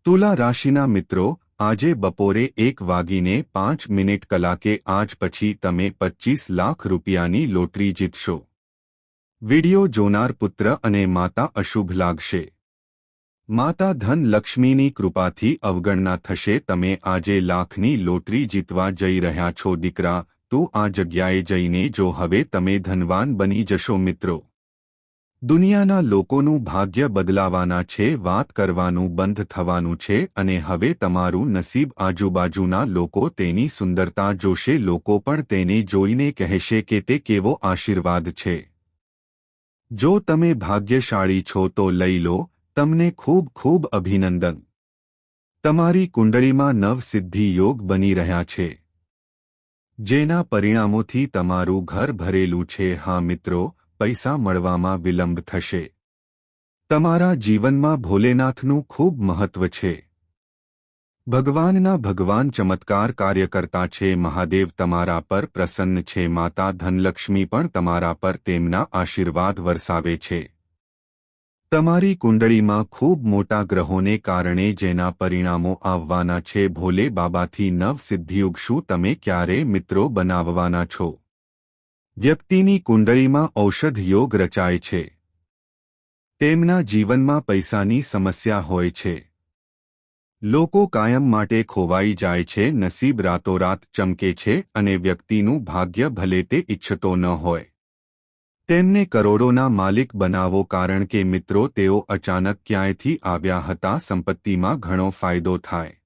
તુલા રાશિના મિત્રો, આજે બપોરે 1:05 કલાકે આજ પછી તમે 25 લાખ રૂપિયાની લોટરી જીતશો. વિડિયો જોનાર પુત્ર અને માતા અશુભ લાગશે. માતા ધન લક્ષ્મીની કૃપાથી અવગણના થશે. તમે આજે લાખની લોટરી જીતવા જઈ રહ્યા છો દીકરા, તો આ જગ્યાએ જઈને જો હવે તમે ધનવાન બની જશો મિત્રો. દુનિયાના લોકોનું ભાગ્ય બદલાવાના છે, વાત કરવાનું બંધ થવાનું છે અને હવે તમારું નસીબ આજુબાજુના લોકો તેની સુંદરતા જોશે. લોકો પણ તેને જોઈને કહેશે કે તે કેવો આશીર્વાદ છે. જો તમે ભાગ્યશાળી છો તો લઈ લો, તમને ખૂબ ખૂબ અભિનંદન. તમારી કુંડળીમાં નવસિદ્ધિ યોગ બની રહ્યા છે, જેના પરિણામોથી તમારું ઘર ભરેલું છે. હા મિત્રો, પૈસા મળવામાં વિલંબ થશે. તમારા જીવનમાં ભોલેનાથનું ખૂબ મહત્વ છે. ભગવાન ચમત્કાર કાર્ય કરતા છે. મહાદેવ તમારા પર પ્રસન્ન છે. માતા ધનલક્ષ્મી પણ તમારા પર તેમના આશીર્વાદ વરસાવે છે. તમારી કુંડળીમાં ખૂબ મોટા ગ્રહોને કારણે જેના પરિણામો આવવાના છે. ભોલે બાબાથી નવસિદ્ધિયુગ. શું તમે ક્યારે મિત્રો બનાવવાના છો? વ્યક્તિની કુંડળીમાં ઔષધ યોગ રચાય છે. તેમના જીવનમાં પૈસાની સમસ્યા હોય છે. લોકો કાયમ માટે ખોવાઈ જાય છે. નસીબ રાતોરાત ચમકે છે અને વ્યક્તિનું ભાગ્ય ભલે તે ઈચ્છતો ન હોય, તેમને કરોડોના માલિક બનાવો. કારણ કે મિત્રો તેઓ અચાનક ક્યાંયથી આવ્યા હતા. સંપત્તિમાં ઘણો ફાયદો થાય,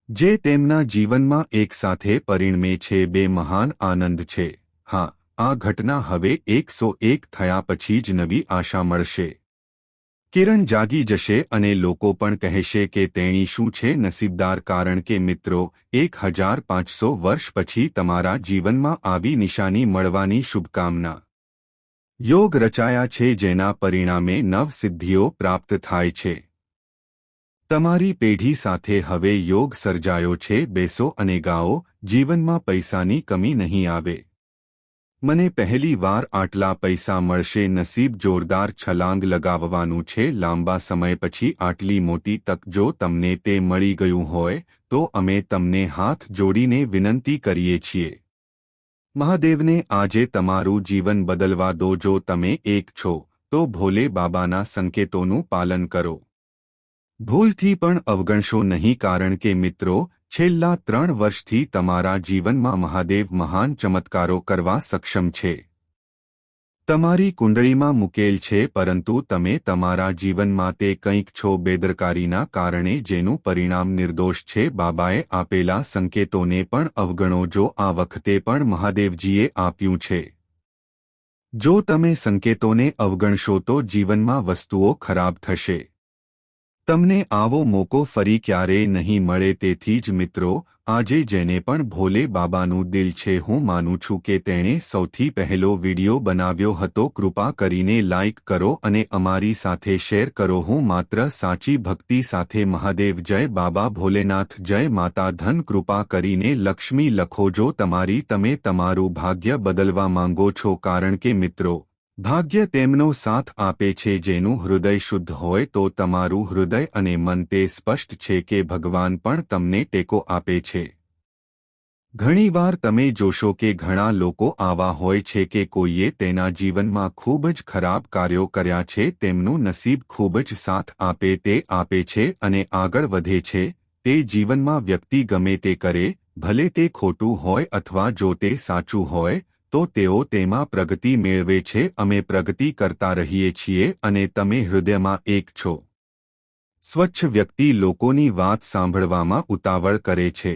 જે તેમના જીવનમાં એકસાથે પરિણમે છે. બે મહાન આનંદ છે. હા, આ ઘટના હવે 101 થયા પછી જ નવી આશા મળશે. કિરણ જાગી જશે અને લોકો પણ કહેશે કે તેણી શું છે નસીબદાર. કારણ કે મિત્રો 1500 વર્ષ પછી તમારા જીવનમાં આવી નિશાની મળવાની શુભકામના યોગ રચાયા છે, જેના પરિણામે નવસિદ્ધિઓ પ્રાપ્ત થાય છે. તમારી પેઢી સાથે હવે યોગ સર્જાયો છે. બેસો અને ગાઓ, જીવનમાં પૈસાની કમી નહીં આવે. મને પહેલી વાર આટલા પૈસા મળશે. નસીબ જોરદાર છલાંગ લગાવવાનું છે. લાંબા સમય પછી આટલી મોટી તક જો તમને તે મળી ગયું હોય તો અમે તમને હાથ જોડીને વિનંતી કરીએ છીએ. મહાદેવને આજે તમારું જીવન બદલવા દો. જો તમે એક છો તો ભોલે બાબાના સંકેતોનું પાલન કરો. ભૂલથી પણ અવગણશો નહીં. કારણ કે મિત્રો છેલ્લા 3 વર્ષથી તમારા જીવનમાં મહાદેવ મહાન ચમત્કારો કરવા સક્ષમ છે. તમારી કુંડળીમાં મુકેલ છે, પરંતુ તમે તમારા જીવનમાં તે કંઈક છો બેદરકારીના કારણે, જેનું પરિણામ નિર્દોષ છે. બાબાએ આપેલા સંકેતોને પણ અવગણો. જો આ વખતે પણ મહાદેવજીએ આપ્યું છે. જો તમે સંકેતોને અવગણશો તો જીવનમાં વસ્તુઓ ખરાબ થશે. તમને આવો મોકો ફરી ક્યારેય નહીં મળે. તેથી જ મિત્રો, આજે જેને પણ ભોલે બાબાનું દિલ છે, હું માનું છું કે તેણે સૌથી પહેલો વિડિયો બનાવ્યો હતો. કૃપા કરીને લાઇક કરો અને અમારી સાથે શેર કરો. હું માત્ર સાચી ભક્તિ સાથે મહાદેવ જય બાબા ભોલેનાથ જય માતા ધન. કૃપા કરીને લક્ષ્મી લખો જો તમે તમારું ભાગ્ય બદલવા માંગો છો. કારણ કે મિત્રો ભાગ્ય તેમનો સાથ આપે છે જેનું હૃદય શુદ્ધ હોય. તો તમારું હૃદય અને મન તે સ્પષ્ટ છે કે ભગવાન પણ તમને ટેકો આપે છે. ઘણીવાર તમે જોશો કે ઘણા લોકો આવા હોય છે કે કોઈએ તેના જીવનમાં ખૂબ જ ખરાબ કાર્યો કર્યા છે. તેમનું નસીબ ખૂબ જ સાથ આપે તે આપે છે અને આગળ વધે છે. તે જીવનમાં વ્યક્તિ ગમે તે કરે, ભલે તે ખોટું હોય અથવા જો તે સાચું હોય, તો તેઓ તેમાં પ્રગતિ મેળવે છે. અમે પ્રગતિ કરતા રહીએ છીએ અને તમે હૃદયમાં એક છો. સ્વચ્છ વ્યક્તિ લોકોની વાત સાંભળવામાં ઉતાવળ કરે છે.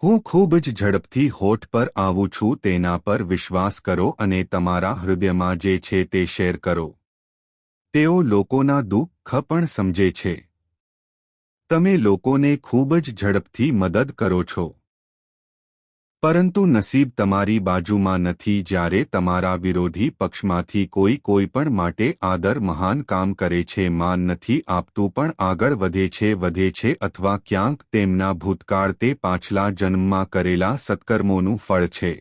હું ખૂબ જ ઝડપથી હોઠ પર આવું છું. તેના પર વિશ્વાસ કરો અને તમારા હૃદયમાં જે છે તે શેર કરો. તેઓ લોકોના દુઃખ પણ સમજે છે. તમે લોકોને ખૂબ જ ઝડપથી મદદ કરો છો. પરંતુ નસીબ તમારી બાજુમાં નથી. જ્યારે તમારા વિરોધી પક્ષમાંથી કોઈ પણ માટે આદર મહાન કામ કરે છે, માન નથી આપતું પણ આગળ વધે છે અથવા ક્યાંક તેમના ભૂતકાળ તે પાછલા જન્મમાં કરેલા સત્કર્મોનું ફળ છે.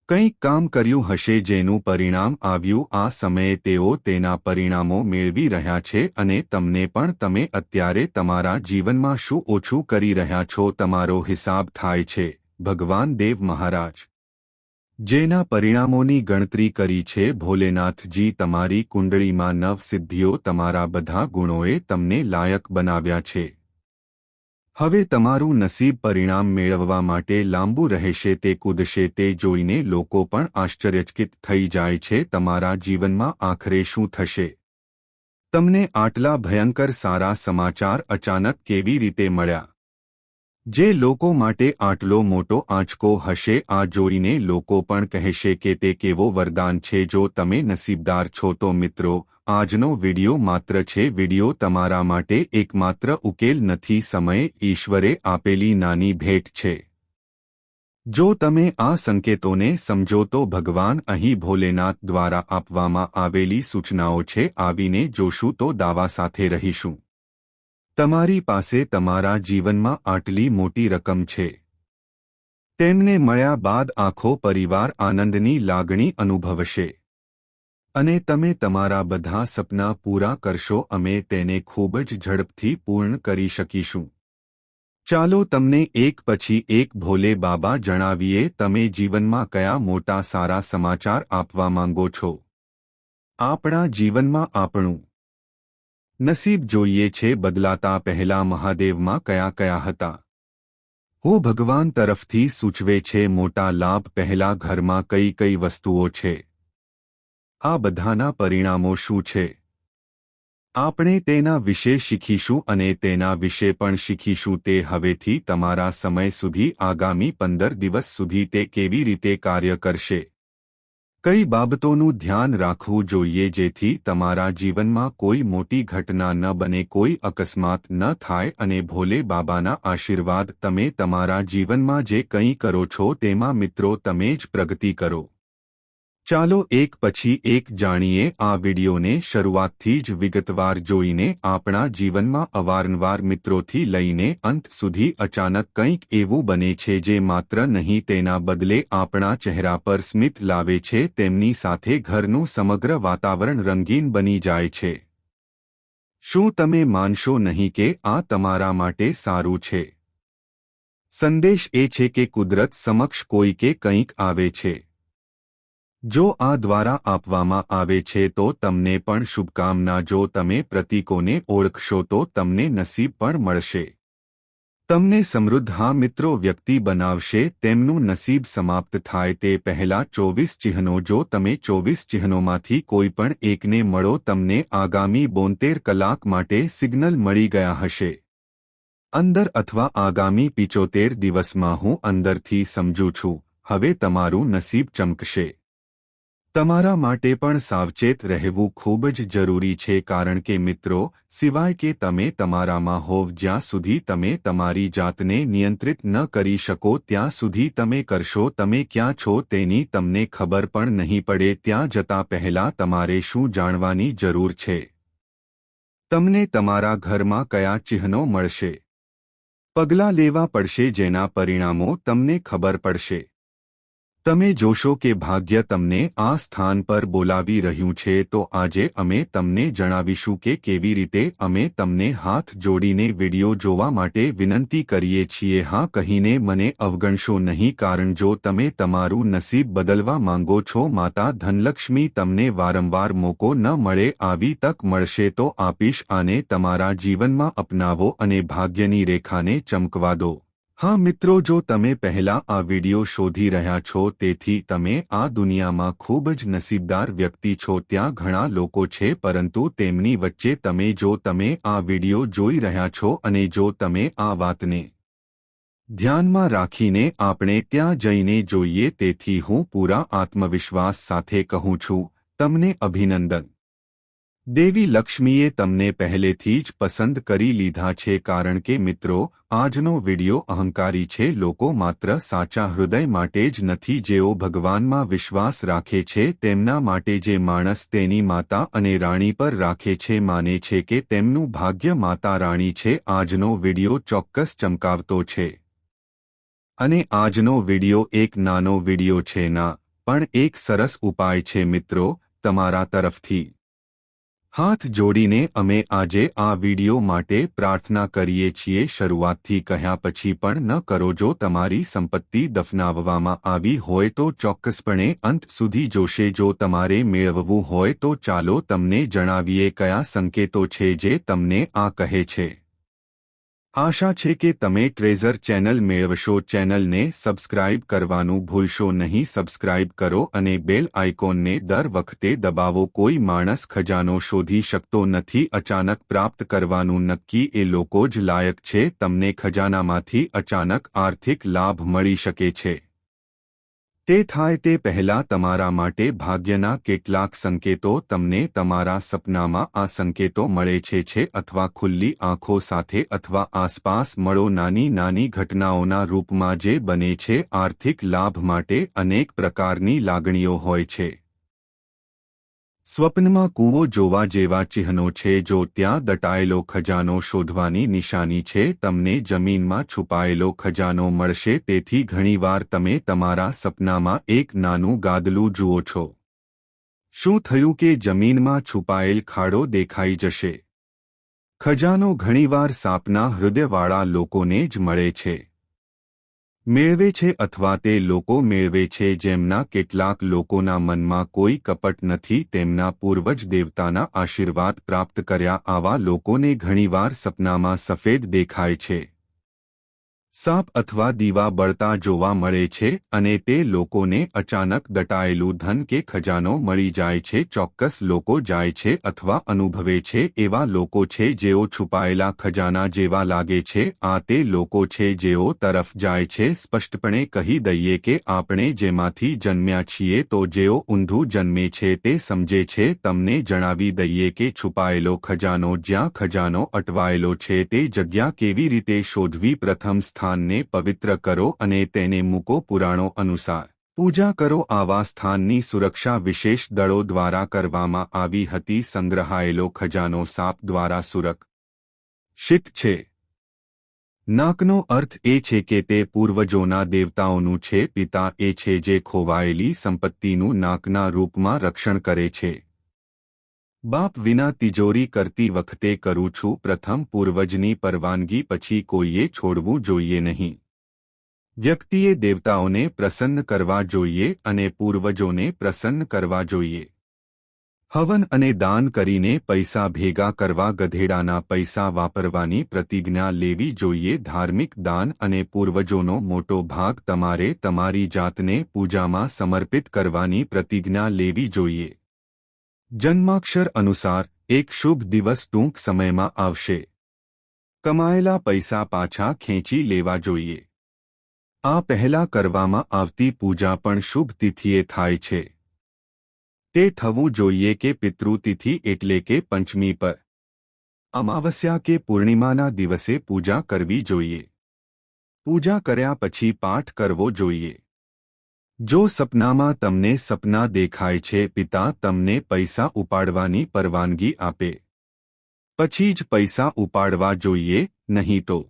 કંઈક કામ કર્યું હશે જેનું પરિણામ આવ્યું, આ સમયે તેઓ તેના પરિણામો મેળવી રહ્યા છે અને તમને પણ તમે અત્યારે તમારા જીવનમાં શું ઓછું કરી રહ્યા છો તમારો હિસાબ થાય છે. ભગવાન દેવ મહારાજ જેના પરિણામોની ગણતરી કરી છે ભોલેનાથજી તમારી કુંડળીમાં નવ સિદ્ધિઓ તમારા બધા ગુણોએ તમને લાયક બનાવ્યા છે. હવે તમારું નસીબ પરિણામ મેળવવા માટે લાંબુ રહેશે તે કૂદશે તે જોઈને લોકો પણ આશ્ચર્યચકિત થઈ જાય છે તમારા જીવનમાં આખરે શું થશે. તમને આટલા ભયંકર સારા સમાચાર અચાનક કેવી રીતે મળ્યા? જે લોકો માટે આટલો મોટો આંચકો હશે આ જોઈને લોકો પણ કહેશે કે તે કેવો વરદાન છે. જો તમે નસીબદાર છો તો મિત્રો આજનો વિડિયો માત્ર છે વિડિયો તમારા માટે એકમાત્ર ઉકેલ નથી, સમયે ઈશ્વરે આપેલી નાની ભેટ છે. જો તમે આ સંકેતોને સમજો તો ભગવાન અહીં ભોલેનાથ દ્વારા આપવામાં આવેલી સૂચનાઓ છે. આવીને જોશું તો દાવા સાથે રહીશું. તમારી પાસે તમારા જીવનમાં આટલી મોટી રકમ છે. તેમને મળ્યા બાદ આખો પરિવાર આનંદની લાગણી અનુભવશે અને તમે તમારા બધા સપના પૂરા કરશો. અમે તેને ખૂબ જ ઝડપથી પૂર્ણ કરી શકીશું. ચાલો તમને એક પછી એક ભોલે બાબા જણાવીએ તમે જીવનમાં કયા મોટા સારા સમાચાર આપવા માંગો છો. આપણા જીવનમાં આપણું નસીબ જોઈએ છે બદલાતા પહેલા મહાદેવમાં કયા કયા હતા. હું ભગવાન તરફથી સૂચવે છે મોટા લાભ પહેલા ઘરમાં કઈ કઈ વસ્તુઓ છે. આ બધાના પરિણામો શું છે આપણે તેના વિશે શીખીશું અને તેના વિશે પણ શીખીશું તે હવેથી તમારા સમય સુધી આગામી 15 દિવસ સુધી તે કેવી રીતે કાર્ય કરશે. કઈ બાબતોનું ધ્યાન રાખવું જોઈએ જેથી તમારા જીવનમાં કોઈ મોટી ઘટના ન બને, કોઈ અકસ્માત ન થાય અને ભોલે બાબાના આશીર્વાદ તમે તમારા જીવનમાં જે કંઈ કરો છો તેમાં મિત્રો તમે જ પ્રગતિ કરો. ચાલો એક પછી એક જાણીએ. આ વિડિયોને શરૂઆતથી જ વિગતવાર જોઈને આપણા જીવનમાં અવારનવાર મિત્રોથી લઈને અંત સુધી અચાનક કંઈક એવું બને છે જે માત્ર નહીં તેના બદલે આપણા ચહેરા પર સ્મિત લાવે છે. તેમની સાથે ઘરનું સમગ્ર વાતાવરણ રંગીન બની જાય છે. શું તમે માનશો નહીં કે આ તમારા માટે સારું છે? સંદેશ એ છે કે કુદરત સમક્ષ કોઈકે કંઈક આવે છે. જો આ દ્વારા આપવામાં આવે છે તો તમને પણ શુભકામના. જો તમે પ્રતીકોને ઓળખશો તો તમને નસીબ પણ મળશે. તમને સમૃદ્ધ હા મિત્રો વ્યક્તિ બનાવશે. તેમનું નસીબ સમાપ્ત થાય તે પહેલા 24 ચિહ્નો. જો તમે 24 ચિહ્નોમાંથી કોઈ પણ એકને મળો તમને આગામી 72 કલાક માટે સિગ્નલ મળી ગયા હશે. અંદર અથવા આગામી 75 દિવસમાં હું અંદરથી સમજું છું હવે તમારું નસીબ ચમકશે. તમારા માટે પણ સાવચેત રહેવું ખૂબ જ જરૂરી છે કારણ કે મિત્રો સિવાય કે તમે તમારામાં હોવ જ્યાં સુધી તમે તમારી જાતને નિયંત્રિત ન કરી શકો ત્યાં સુધી તમે કરશો તમે ક્યાં છો તેની તમને ખબર પણ નહીં પડે. ત્યાં જતા પહેલા તમારે શું જાણવાની જરૂર છે? તમને તમારા ઘરમાં કયા ચિહ્નો મળશે? પગલાં લેવા પડશે જેના પરિણામો તમને ખબર પડશે. તમે જોશો કે ભાગ્ય તમને આ સ્થાન પર બોલાવી રહ્યું છે. તો આજે અમે તમને જણાવીશું કે કેવી રીતે. અમે તમને હાથ જોડીને વિડિયો જોવા માટે વિનંતી કરીએ છીએ. હા કહીને મને અવગણશો નહીં કારણ જો તમે તમારું નસીબ બદલવા માંગો છો માતા ધનલક્ષ્મી તમને વારંવાર મોકો ન મળે આવી તક મળશે તો આપીશ. આને તમારા જીવનમાં અપનાવો અને ભાગ્યની રેખાને ચમકવા દો. હા મિત્રો જો તમે પહેલા આ વિડિયો શોધી રહ્યા છો તેથી તમે આ દુનિયામાં ખૂબ જ નસીબદાર વ્યક્તિ છો. ત્યાં ઘણા લોકો છે પરંતુ તેમની વચ્ચે તમે જો તમે આ વિડિયો જોઈ રહ્યા છો અને જો તમે આ વાતને ધ્યાનમાં રાખીને આપણે ત્યાં જઈને જોઈએ. તેથી હું પૂરા આત્મવિશ્વાસ સાથે કહું છું તમને અભિનંદન. દેવી લક્ષ્મીએ તમને પહેલેથી જ પસંદ કરી લીધા છે કારણ કે મિત્રો આજનો વિડિયો અહંકારી છે. લોકો માત્ર સાચા હૃદય માટે જ નથી જેઓ ભગવાનમાં વિશ્વાસ રાખે છે તેમના માટે જે માણસ તેની માતા અને રાણી પર રાખે છે માને છે કે તેમનું ભાગ્ય માતા રાણી છે. આજનો વિડિયો ચોક્કસ ચમકાવતો છે અને આજનો વિડિયો એક નાનો વિડિયો છે ના પણ એક સરસ ઉપાય છે મિત્રો તમારા તરફથી હાથ જોડીને અમે આજે આ વિડિયો માટે પ્રાર્થના કરીએ છીએ શરૂઆતથી કહ્યા પછી પણ ન કરો જો તમારી સંપત્તિ દફનાવવામાં આવી હોય તો ચોક્કસપણે અંત સુધી જોશે જો તમારે મેળવવું હોય તો ચાલો તમને જણાવીએ કયા સંકેતો છે જે તમને આ કહે છે આશા છે કે તમે ટ્રેઝર ચેનલ મેળવશો ચેનલને સબસ્ક્રાઇબ કરવાનું ભૂલશો નહીં સબસ્ક્રાઇબ કરો અને બેલ આઇકોનને દર વખતે દબાવો કોઈ માણસ ખજાનો શોધી શકતો નથી અચાનક પ્રાપ્ત કરવાનું નક્કી એ લોકો જ લાયક છે તમને ખજાનામાંથી અચાનક આર્થિક લાભ મળી શકે છે તે થાય તે પહેલાં તમારા માટે ભાગ્યના કેટલાક સંકેતો તમને તમારા સપનામાં આ સંકેતો મળે છે અથવા ખુલ્લી આંખો સાથે અથવા આસપાસ મળો નાની નાની ઘટનાઓના રૂપમાં જે બને છે આર્થિક લાભ માટે અનેક પ્રકારની લાગણીઓ હોય છે સ્વપ્નમાં કૂવો જોવા જેવા ચિહ્નો છે જો ત્યાં દટાયેલો ખજાનો શોધવાની નિશાની છે તમને જમીનમાં છુપાયેલો ખજાનો મળશે તેથી ઘણીવાર તમે તમારા સપનામાં એક નાનું ગાદલું જુઓ છો શું થયું કે જમીનમાં છુપાયેલ ખાડો દેખાઈ જશે ખજાનો ઘણીવાર સાપના હૃદયવાળા લોકોને જ મળે છે મેળવે છે અથવા તે લોકો મેળવે છે જેમના કેટલાક લોકોના મનમાં કોઈ કપટ નથી તેમના પૂર્વજ દેવતાના આશીર્વાદ પ્રાપ્ત કર્યા આવા લોકોને ઘણીવાર સપનામાં સફેદ દેખાય છે સાપ અથવા દીવા બળતા જોવા મળે છે અને તે લોકોને અચાનક દટાયેલું ધન કે ખજાનો મળી જાય છે ચોક્કસ લોકો જાય છે અથવા અનુભવે છે એવા લોકો છે જેઓ છુપાયેલા ખજાના જેવા લાગે છે આ તે લોકો છે જેઓ તરફ જાય છે સ્પષ્ટપણે કહી દઈએ કે આપણે જેમાંથી જન્મ્યા છીએ તો જેઓ ઊંધું જન્મે છે તે સમજે છે તમને જણાવી દઈએ કે છુપાયેલો ખજાનો જ્યાં ખજાનો અટવાયેલો છે તે જગ્યા કેવી રીતે શોધવી પ્રથમ સ્થાનને પવિત્ર કરો અને તેને મૂકો પુરાણો અનુસાર પૂજા કરો આવા સ્થાનની સુરક્ષા વિશેષ દળો દ્વારા કરવામાં આવી હતી સંગ્રહાયેલો ખજાનો સાપ દ્વારા સુરક્ષિત છે નાકનો અર્થ એ છે કે તે પૂર્વજોના દેવતાઓનું છે પિતા એ છે જે ખોવાયેલી સંપત્તિનું નાકના રૂપમાં રક્ષણ કરે છે બાપ વિના તિજોરી કરતી વખતે કરું છું પ્રથમ પૂર્વજની પરવાનગી પછી કોઈએ છોડવું જોઈએ નહીં વ્યક્તિએ દેવતાઓને પ્રસન્ન કરવા જોઈએ અને પૂર્વજોને પ્રસન્ન કરવા જોઈએ હવન અને દાન કરીને પૈસા ભેગા કરવા ગધેડાના પૈસા વાપરવાની પ્રતિજ્ઞા લેવી જોઈએ ધાર્મિક દાન અને પૂર્વજોનો મોટો ભાગ તમારે તમારી જાતને પૂજામાં સમર્પિત કરવાની પ્રતિજ્ઞા લેવી જોઈએ જન્માક્ષર અનુસાર એક શુભ દિવસ ટૂંક સમયમાં આવશે કમાયેલા પૈસા પાછા ખેંચી લેવા જોઈએ આ પહેલા કરવામાં આવતી પૂજા પણ શુભ તિથિએ થાય છે તે થવું જોઈએ કે પિતૃતિથિ એટલે કે પંચમી પર અમાવસ્યા કે પૂર્ણિમાના દિવસે પૂજા કરવી જોઈએ પૂજા કર્યા પછી પાઠ કરવો જોઈએ જો સપનામાં તમને સપના દેખાય છે પિતા તમને પૈસા ઉપાડવાની પરવાનગી આપે પછી જ પૈસા ઉપાડવા જોઈએ નહીં તો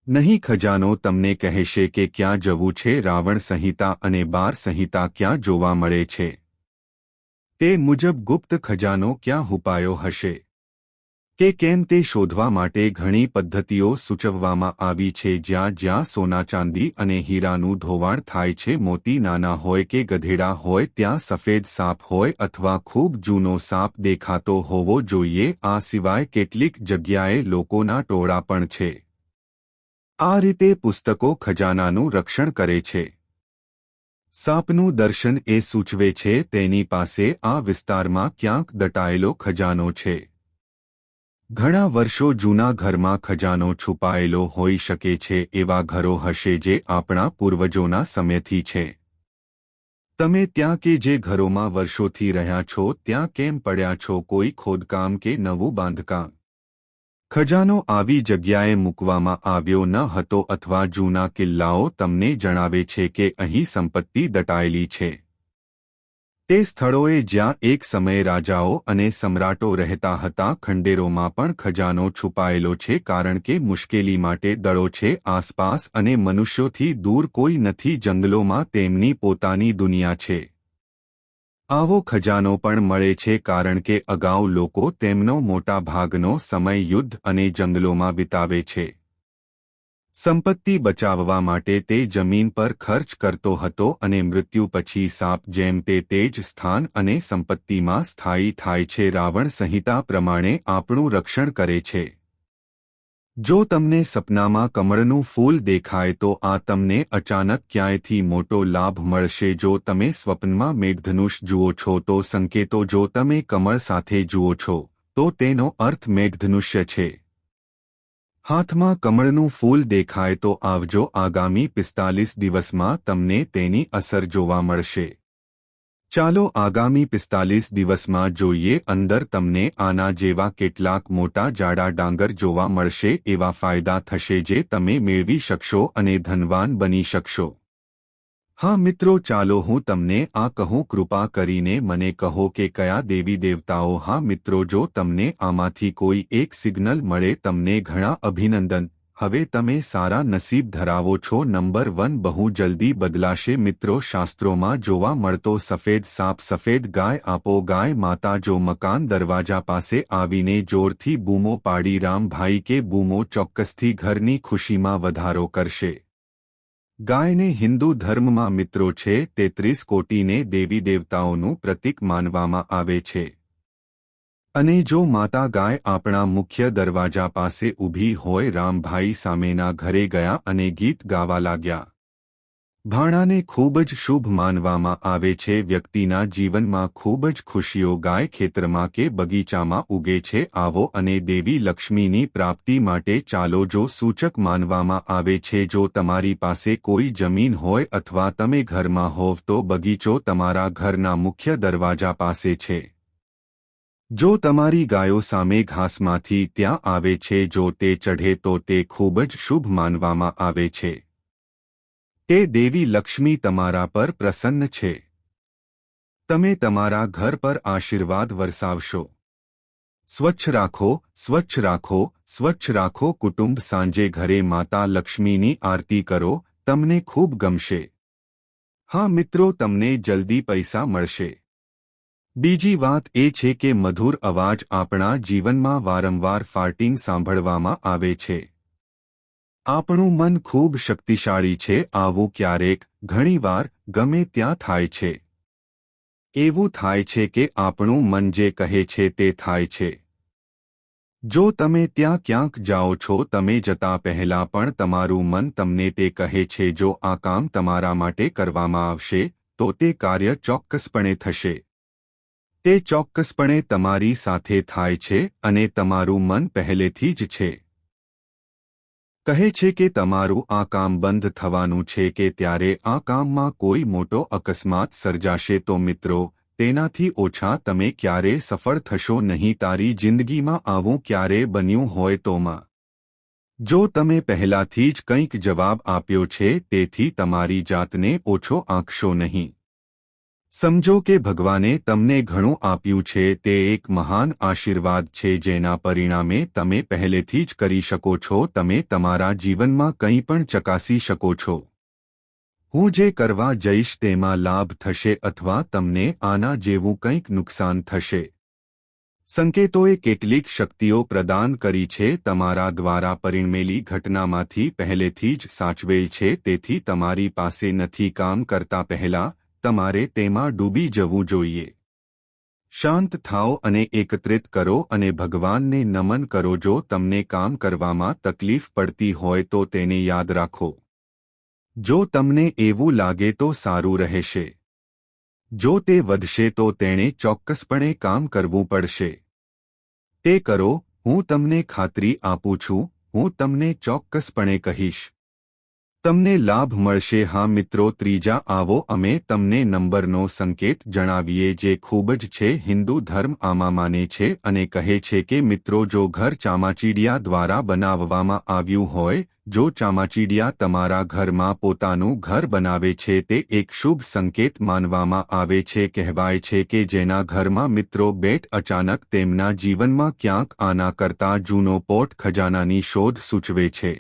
નહીં ખજાનો તમને કહેશે કે ક્યાં જવું છે રાવણ સંહિતા અને બાર સંહિતા ક્યાં જોવા મળે છે તે મુજબ ગુપ્ત ખજાનો ક્યાં છુપાયો હશે કે કેમ તે શોધવા માટે ઘણી પદ્ધતિઓ સૂચવવામાં આવી છે જ્યાં જ્યાં સોના ચાંદી અને હીરાનું ધોવાણ થાય છે મોતી નાના હોય કે ગધેડા હોય ત્યાં સફેદ સાપ હોય અથવા ખૂબ જૂનો સાપ દેખાતો હોવો જોઈએ આ સિવાય કેટલીક જગ્યાએ લોકોના ટોળા પણ છે આ રીતે પુસ્તકો ખજાનાનું રક્ષણ કરે છે સાપનું દર્શન એ સૂચવે છે તેની પાસે આ વિસ્તારમાં ક્યાંક દટાયેલો ખજાનો છે ઘણા વર્ષો જૂના ઘરમાં ખજાનો છુપાયેલો હોઈ શકે છે એવા ઘરો હશે જે આપણા પૂર્વજોના સમયથી છે તમે ત્યાં કે જે ઘરોમાં વર્ષોથી રહ્યા છો ત્યાં કેમ પડ્યા છો કોઈ ખોદકામ કે નવું બાંધકામ ખજાનો આવી જગ્યાએ મૂકવામાં આવ્યો ન હતો અથવા જૂના કિલ્લાઓ તમને જણાવે છે કે અહીં સંપત્તિ દટાયેલી છે તે સ્થળોએ જ્યાં એક સમયે રાજાઓ અને સમ્રાટો રહેતા હતા, ખંડેરોમાં પણ ખજાનો છુપાયેલો છે, કારણ કે મુશ્કેલી માટે દળો છે આસપાસ અને મનુષ્યોથી દૂર કોઈ નથી. જંગલોમાં તેમની પોતાની દુનિયા છે. આવો ખજાનો પણ મળે છે કારણ કે અગાઉ લોકો તેમનો મોટા ભાગનો સમય યુદ્ધ અને જંગલોમાં વિતાવે છે. સંપત્તિ બચાવવા માટે તે જમીન પર ખર્ચ કરતો હતો અને મૃત્યુ પછી સાપ જેમ તે જ સ્થાન અને સંપત્તિમાં સ્થાયી થાય છે. રાવણ સંહિતા પ્રમાણે આપણું રક્ષણ કરે છે. જો તમને સપનામાં કમળનું ફૂલ દેખાય તો આ તમને અચાનક ક્યાંયથી મોટો લાભ મળશે. જો તમે સ્વપ્નમાં મેઘધનુષ જુઓ છો તો સંકેતો. જો તમે કમળ સાથે જુઓ છો તો તેનો અર્થ મેઘધનુષ્ય છે. હાથમાં કમળનું ફૂલ દેખાય તો આવજો. આગામી 45 દિવસમાં તમને તેની અસર જોવા મળશે. ચાલો આગામી 45 દિવસમાં જોઈએ. અંદર તમને આના જેવા કેટલાક મોટા જાડા ડાંગર જોવા મળશે. એવા ફાયદા થશે જે તમે મેળવી શકશો અને ધનવાન બની શકશો. હા મિત્રો, ચાલો હું તમને આ કહું. કૃપા કરીને મને કહો કે કયા દેવી દેવતાઓ. હા મિત્રો, જો તમને આમાંથી કોઈ એક સિગ્નલ મળે તમને ઘણા અભિનંદન. હવે તમે સારા નસીબ ધરાવો છો. નંબર 1 બહુ જલ્દી બદલાશે. મિત્રો, શાસ્ત્રોમાં જોવા મળતો સફેદ સાપ, સફેદ ગાય આપો ગાય માતા. જો મકાન દરવાજા પાસે આવીને જોરથી બૂમો પાડી રામ ભાઈ કે બૂમો ચોક્કસથી ઘરની ખુશીમાં વધારો કરશે. ગાયને હિન્દુ ધર્મમાં મિત્રો છે 33 કોટીને દેવી દેવતાઓનું પ્રતીક માનવામાં આવે છે. અને જો માતા ગાય આપણા મુખ્ય દરવાજા પાસે ઊભી હોય, રામભાઈ સામેના ઘરે ગયા અને ગીત ગાવા લાગ્યા. ભાણાને ખૂબ જ શુભ માનવામાં આવે છે. વ્યક્તિના જીવનમાં ખૂબ જ ખુશીઓ ગાય ખેતરમાં કે બગીચામાં ઉગે છે. આવો અને દેવી લક્ષ્મીની પ્રાપ્તિ માટે ચાલો. જો સૂચક માનવામાં આવે છે જો તમારી પાસે કોઈ જમીન હોય અથવા તમે ઘરમાં હોવ તો બગીચો તમારા ઘરના મુખ્ય દરવાજા પાસે છે. જો તમારી ગાયો સામે ઘાસમાંથી ત્યાં આવે છે, જો તે ચઢે તો તે ખૂબ જ શુભ માનવામાં આવે છે. તે દેવી લક્ષ્મી તમારા પર પ્રસન્ન છે. તમે તમારા ઘર પર આશીર્વાદ વરસાવશો. સ્વચ્છ રાખો, સ્વચ્છ રાખો, સ્વચ્છ રાખો કુટુંબ. સાંજે ઘરે માતા લક્ષ્મીની આરતી કરો, તમને ખૂબ ગમશે. હા મિત્રો, તમને જલ્દી પૈસા મળશે. બીજી વાત એ છે કે મધુર અવાજ. આપણા જીવનમાં વારંવાર ફાર્ટિંગ સાંભળવામાં આવે છે. આપણું મન ખૂબ શક્તિશાળી છે. આવું ક્યારેક, ઘણીવાર, ગમે ત્યાં થાય છે. એવું થાય છે કે આપણું મન જે કહે છે તે થાય છે. જો તમે ત્યાં ક્યાંક જાઓ છો, તમે જતા પહેલા પણ તમારું મન તમને તે કહે છે. જો આ કામ તમારા માટે કરવામાં આવશે તો તે કાર્ય ચોક્કસપણે થશે. તે ચોક્કસપણે તમારી સાથે થાય છે અને તમારું મન પહેલેથી જ છે. કહે છે કે તમારું આ કામ બંધ થવાનું છે કે ત્યારે આ કામમાં કોઈ મોટો અકસ્માત સર્જાશે. તો મિત્રો, તેનાથી ઓછા તમે ક્યારે સફળ થશો નહીં. તારી જિંદગીમાં આવું ક્યારે બન્યું હોય તોમાં જો તમે પહેલાથી જ કંઈક જવાબ આપ્યો છે, તેથી તમારી જાતને ઓછો આંકશો નહીં. સમજો કે ભગવાને તમને ઘણું આપ્યું છે. તે એક મહાન આશીર્વાદ છે જેના પરિણામે તમે પહેલેથી જ કરી શકો છો. તમે તમારા જીવનમાં કંઈ પણ ચકાસી શકો છો. હું જે કરવા જઈશ તેમાં લાભ થશે અથવા તમને આના જેવું કંઈક નુકસાન થશે. સંકેતોએ કેટલીક શક્તિઓ પ્રદાન કરી છે. તમારા દ્વારા પરિણમેલી ઘટનામાંથી પહેલેથી જ સાચવેલ છે. તેથી તમારી પાસે નથી. કામ કરતા પહેલા તમારે તેમાં ડૂબી જવું જોઈએ. શાંત થાઓ અને એકત્રિત કરો અને ભગવાનને નમન કરો. જો તમને કામ કરવામાં તકલીફ પડતી હોય તો તેને યાદ રાખો. જો તમને એવું લાગે તો સારું રહેશે. જો તે વધશે તો તેણે ચોક્કસપણે કામ કરવું પડશે. તે કરો. હું તમને ખાતરી આપું છું, હું તમને ચોક્કસપણે કહીશ. તમને લાભ મળશે। હા મિત્રો, ત્રીજા આવો અમે તમને નંબરનો સંકેત જણાવીએ જે ખૂબ જ છે હિન્દુ ધર્મ આમાં માને છે અને કહે છે કે મિત્રો જો ઘર ચામાચીડિયા દ્વારા બનાવવામાં આવ્યું હોય, જો ચામાચીડિયા તમારા ઘરમાં પોતાનું ઘર બનાવે છે તે એક શુભ સંકેત માનવામાં આવે છે। કહેવાય છે કે જેના ઘરમાં મિત્રો બેટ અચાનક તેમના જીવનમાં ક્યાંક આના કરતાં જૂનો પોટ ખજાનાની શોધ સૂચવે છે।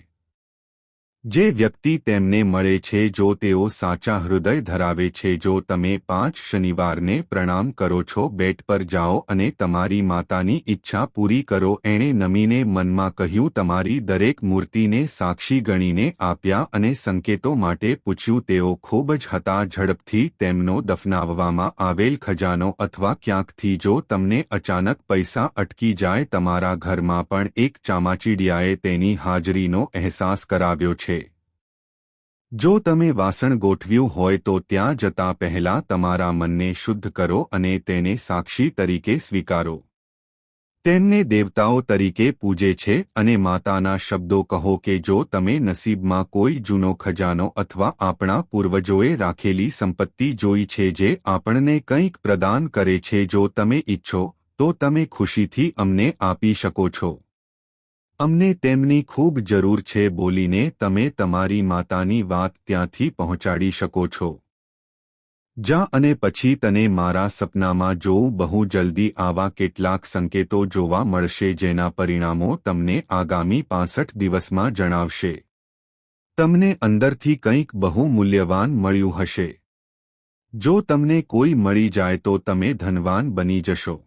જે વ્યક્તિ તેમને મળે છે જો તેઓ સાચા હૃદય ધરાવે છે, જો તમે 5 શનિવારને પ્રણામ કરો છો, બેટ પર જાઓ અને તમારી માતાની ઈચ્છા પૂરી કરો। એણે નમીને મનમાં કહ્યું, તમારી દરેક મૂર્તિને સાક્ષી ગણીને આપ્યા અને સંકેતો માટે પૂછ્યું। તેઓ ખૂબ જ હતા। ઝડપથી તેમનો દફનાવવામાં આવેલ ખજાનો અથવા ક્યાંકથી જો તમને અચાનક પૈસા અટકી જાય, તમારા ઘરમાં પણ એક ચામાચીડિયાએ તેની હાજરીનો અહેસાસ કરાવ્યો છે। જો તમે વાસણ ગોઠવ્યું હોય તો ત્યાં જતા પહેલા તમારા મનને શુદ્ધ કરો અને તેને સાક્ષી તરીકે સ્વીકારો। તેમને દેવતાઓ તરીકે પૂજે છે અને માતાના શબ્દો કહો કે જો તમે નસીબમાં કોઈ જૂનો ખજાનો અથવા આપણા પૂર્વજોએ રાખેલી સંપત્તિ જોઈ છે જે આપણને કંઈક પ્રદાન કરે છે, જો તમે ઈચ્છો તો તમે ખુશીથી અમને આપી શકો છો। અમને તેમની ખૂબ જરૂર છે બોલીને તમે તમારી માતાની વાત ત્યાંથી પહોંચાડી શકો છો। જા અને પછી તને મારા સપનામાં જોઉં। બહુ જલ્દી આવા કેટલાક સંકેતો જોવા મળશે જેના પરિણામો તમને આગામી 65 દિવસમાં જણાવશે। તમને અંદરથી કંઈક બહુ મૂલ્યવાન મળ્યું હશે। જો તમને કોઈ મળી જાય તો તમે ધનવાન બની જશો।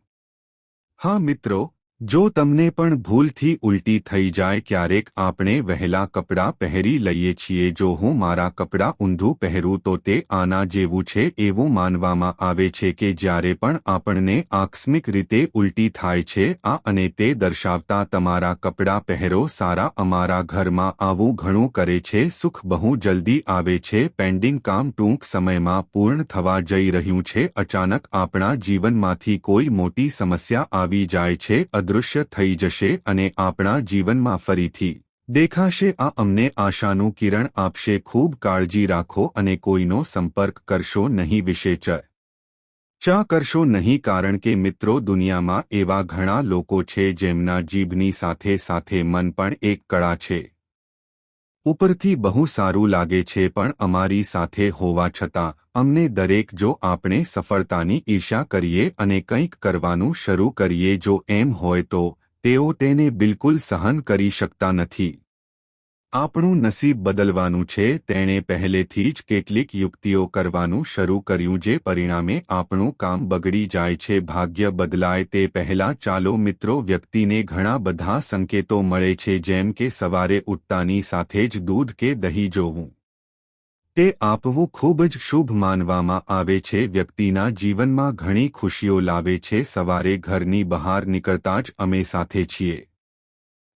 હા મિત્રો, જો તમને પણ ભૂલથી ઉલટી થઈ જાય, ક્યારેક આપણે વહેલા કપડાં પહેરી લઈએ છીએ, જો હું મારા કપડાં ઊંધું પહેરું તો તે આના જેવું છે એવું માનવામાં આવે છે કે જ્યારે પણ આપણને આકસ્મિક રીતે ઉલટી થાય છે આ અને તે દર્શાવતા તમારા કપડાં પહેરો સારા। અમારા ઘરમાં આવું ઘણું કરે છે। સુખ બહુ જલ્દી આવે છે। પેન્ડિંગ કામ ટૂંક સમયમાં પૂર્ણ થવા જઈ રહ્યું છે। અચાનક આપણા જીવનમાંથી કોઈ મોટી સમસ્યા આવી જાય છે, અદૃશ્ય થઈ જશે અને આપણા જીવનમાં ફરીથી દેખાશે। આ અમને આશાનું કિરણ આપશે। ખૂબ કાળજી રાખો અને કોઈનો સંપર્ક કરશો નહીં, વિશે ચર્ચા કરશો નહીં, કારણ કે મિત્રો દુનિયામાં એવા ઘણા લોકો છે જેમના જીભની સાથે સાથે મન પણ એક કળા છે। ઉપરથી બહુ સારું લાગે છે પણ અમારી સાથે હોવા છતાં અમને દરેક જો આપણે સફળતાની ઈર્ષા કરીએ અને કંઈક કરવાનું શરૂ કરીએ જો એમ હોય તો તેઓ તેને બિલકુલ સહન કરી શકતા નથી। આપણું નસીબ બદલવાનું છે। તેણે પહેલેથી જ કેટલીક યુક્તિઓ કરવાનું શરૂ કર્યું જે પરિણામે આપણું કામ બગડી જાય છે। ભાગ્ય બદલાય તે પહેલાં ચાલો મિત્રો, વ્યક્તિને ઘણા બધા સંકેતો મળે છે જેમ કે સવારે ઉઠતાની સાથે જ દૂધ કે દહીં જોવું, તે આપવું ખૂબ જ શુભ માનવામાં આવે છે। વ્યક્તિના જીવનમાં ઘણી ખુશીઓ લાવે છે। સવારે ઘરની બહાર નીકળતા જ અમે સાથે છીએ।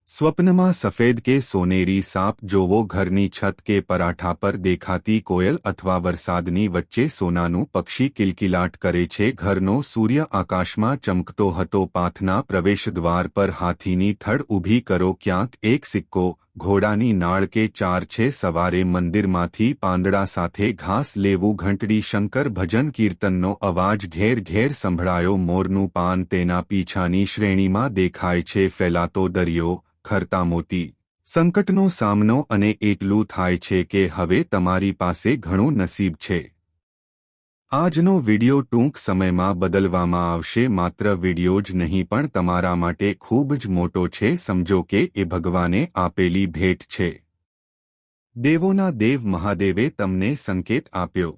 સ્વપ્નમાં સફેદ કે સોનેરી સાપ જોવો, ઘરની છત કે પરાઠા પર દેખાતી કોયલ અથવા વરસાદની વચ્ચે સોનાનું પક્ષી કિલકિલાટ કરે છે। ઘરનો સૂર્ય આકાશમાં ચમકતો હતો। પાથના પ્રવેશદ્વાર પર હાથીની થડ ઊભી કરો, ક્યાંક એક સિક્કો, ઘોડાની નાળ કે ચાર છે। સવારે મંદિરમાંથી પાંદડા સાથે ઘાસ લેવું, ઘંટડી શંકર ભજન કીર્તનનો અવાજ ઘેર ઘેર સંભળાયો। મોરનું પાન તેના પીછાની શ્રેણીમાં દેખાય છે। ફેલાતો દરિયો, ખરતા મોતી, સંકટનો સામનો અને એટલું થાય છે કે હવે તમારી પાસે ઘણું નસીબ છે। આજનો વિડિયો ટૂંક સમયમાં બદલવામાં આવશે। માત્ર વિડિયો જ નહીં પણ તમારા માટે ખૂબ જ મોટો છે। સમજો કે એ ભગવાને આપેલી ભેટ છે। દેવોના દેવ મહાદેવે તમને સંકેત આપ્યો।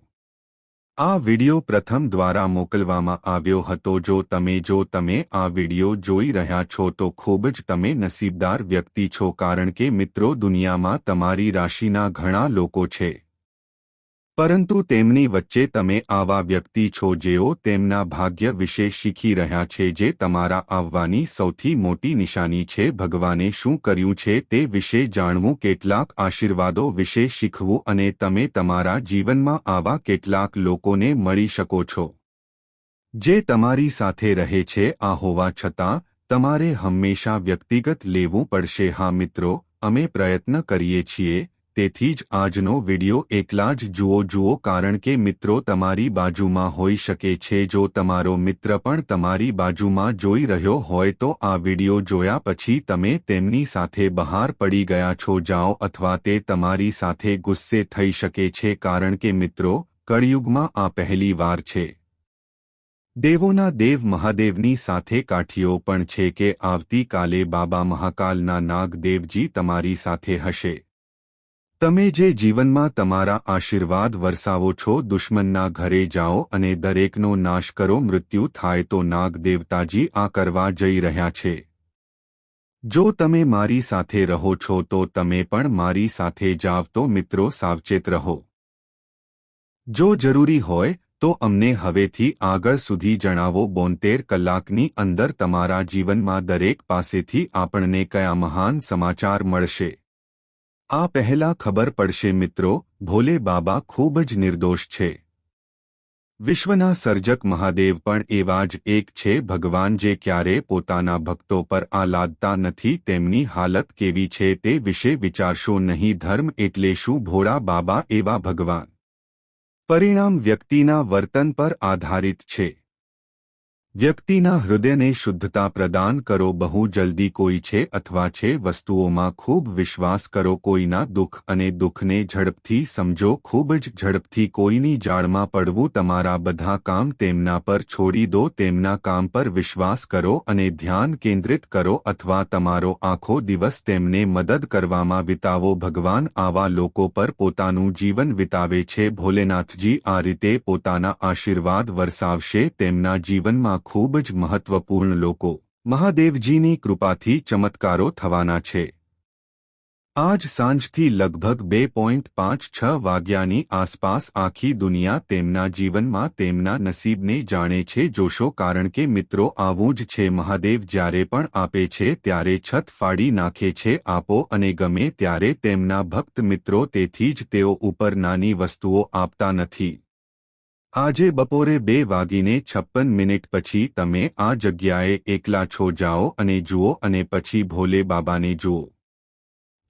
આ વિડિયો પ્રથમ દ્વારા મોકલવામાં આવ્યો હતો। જો તમે આ વિડિયો જોઈ રહ્યા છો તો ખૂબ જ તમે નસીબદાર વ્યક્તિ છો, કારણ કે મિત્રો દુનિયામાં તમારી રાશિના ઘણા લોકો છે, પરંતુ તેમની વચ્ચે તમે આવા વ્યક્તિ છો જેઓ તેમના ભાગ્ય વિશે શીખી રહ્યા છે, જે તમારા આવવાની સૌથી મોટી નિશાની છે। ભગવાને શું કર્યું છે તે વિશે જાણવું, કેટલાક આશીર્વાદો વિશે શીખવું અને તમે તમારા જીવનમાં આવા કેટલાક લોકોને મળી શકો છો જે તમારી સાથે રહે છે। આ હોવા છતાં તમારે હંમેશા વ્યક્તિગત લેવું પડશે। હા મિત્રો, અમે પ્રયત્ન કરીએ છીએ તેથી જ આજનો વિડિયો એકલા જ જુઓ કારણ કે મિત્રો તમારી બાજુમાં હોઈ શકે છે જો તમારો મિત્ર પણ તમારી બાજુમાં જોઈ રહ્યો હોય તો આ વિડિયો જોયા પછી તમે તેમની સાથે બહાર પડી ગયા છો જાઓ અથવા તે તમારી સાથે ગુસ્સે થઈ શકે છે કારણ કે મિત્રો કળિયુગમાં આ પહેલી વાર છે દેવોના દેવ મહાદેવની સાથે કાઠીઓ પણ છે કે આવતીકાલે બાબા મહાકાલના નાગદેવજી તમારી સાથે હશે તમે જે જીવનમાં તમારા આશીર્વાદ વરસાવો છો દુશ્મનના ઘરે જાઓ અને દરેકનો નાશ કરો મૃત્યુ થાય તો નાગદેવતાજી આ કરવા જઈ રહ્યા છે જો તમે મારી સાથે રહો છો તો તમે પણ મારી સાથે જાવ તો મિત્રો સાવચેત રહો જો જરૂરી હોય તો અમને હવેથી આગળ સુધી જણાવો 72 કલાકની અંદર તમારા જીવનમાં દરેક પાસેથી આપણને કયા મહાન સમાચાર મળશે આ પહેલા ખબર પડશે મિત્રો ભોલે બાબા ખૂબ જ નિર્દોષ છે વિશ્વના સર્જક મહાદેવ પણ એવા જ એક છે ભગવાન જે ક્યારે પોતાના ભક્તો પર આ લાદતા નથી તેમની હાલત કેવી છે તે વિશે વિચારશો નહીં ધર્મ એટલે શું ભોળા બાબા એવા ભગવાન પરિણામ વ્યક્તિના વર્તન પર આધારિત છે વ્યક્તિના હૃદયને શુદ્ધતા પ્રદાન કરો બહુ જલ્દી કોઈ છે અથવા છે વસ્તુઓમાં ખૂબ વિશ્વાસ કરો કોઈના દુઃખ અને દુઃખને ઝડપથી સમજો ખૂબ જ ઝડપથી કોઈની જાળમાં પડવું તમારા બધા કામ તેમના પર છોડી દો તેમના કામ પર વિશ્વાસ કરો અને ધ્યાન કેન્દ્રિત કરો અથવા તમારો આખો દિવસ તેમને મદદ કરવામાં વિતાવો ભગવાન આવા લોકો પર પોતાનું જીવન વિતાવે છે ભોલેનાથજી આ રીતે પોતાના આશીર્વાદ વરસાવશે તેમના જીવનમાં ખૂબ જ મહત્વપૂર્ણ લોકો મહાદેવજીની કૃપાથી ચમત્કારો થવાના છે આજ સાંજથી લગભગ 2.56 વાગ્યાની આસપાસ આખી દુનિયા તેમના જીવનમાં તેમના નસીબને જાણે છે જોશો કારણ કે મિત્રો આવું જ છે મહાદેવ જ્યારે પણ આપે છે ત્યારે છત ફાડી નાખે છે આપો અને ગમે ત્યારે તેમના ભક્ત મિત્રો તેથી જ તેઓ ઉપર નાની વસ્તુઓ આપતા નથી આજે બપોરે 2:56 પછી તમે આ જગ્યાએ એકલા છો જાઓ અને જુઓ અને પછી ભોલે બાબાને જુઓ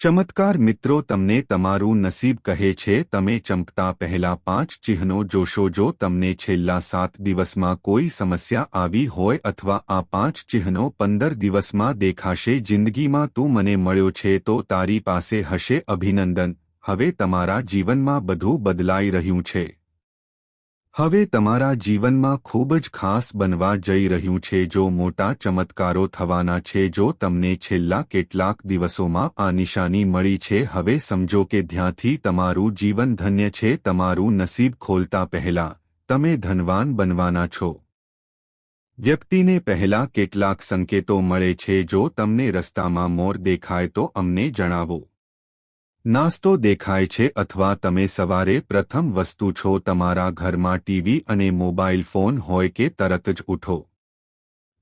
ચમત્કાર મિત્રો તમને તમારું નસીબ કહે છે તમે ચમકતા પહેલા 5 ચિહ્નો જોશો જો તમને છેલ્લા 7 દિવસમાં કોઈ સમસ્યા આવી હોય અથવા આ 5 ચિહ્નો 15 દિવસમાં દેખાશે જિંદગીમાં તું મને મળ્યો છે તો તારી પાસે હશે અભિનંદન હવે તમારા જીવનમાં બધું બદલાઈ રહ્યું છે હવે તમારા જીવનમાં ખૂબ જ ખાસ બનવા જઈ રહ્યું છે જો મોટા ચમત્કારો થવાના છે જો તમને છેલ્લા કેટલાક દિવસોમાં આ નિશાની મળી છે હવે સમજો કે ધ્યાનથી તમારું જીવન ધન્ય છે તમારું નસીબ ખોલતા પહેલા તમે ધનવાન બનવાના છો વ્યક્તિને પહેલા કેટલાક સંકેતો મળે છે જો તમને રસ્તામાં મોર દેખાય તો અમને જણાવો નાસ્તો દેખાય છે અથવા તમે સવારે પ્રથમ વસ્તુ છો તમારા ઘરમાં ટીવી અને મોબાઈલ ફોન હોય કે તરત જ ઉઠો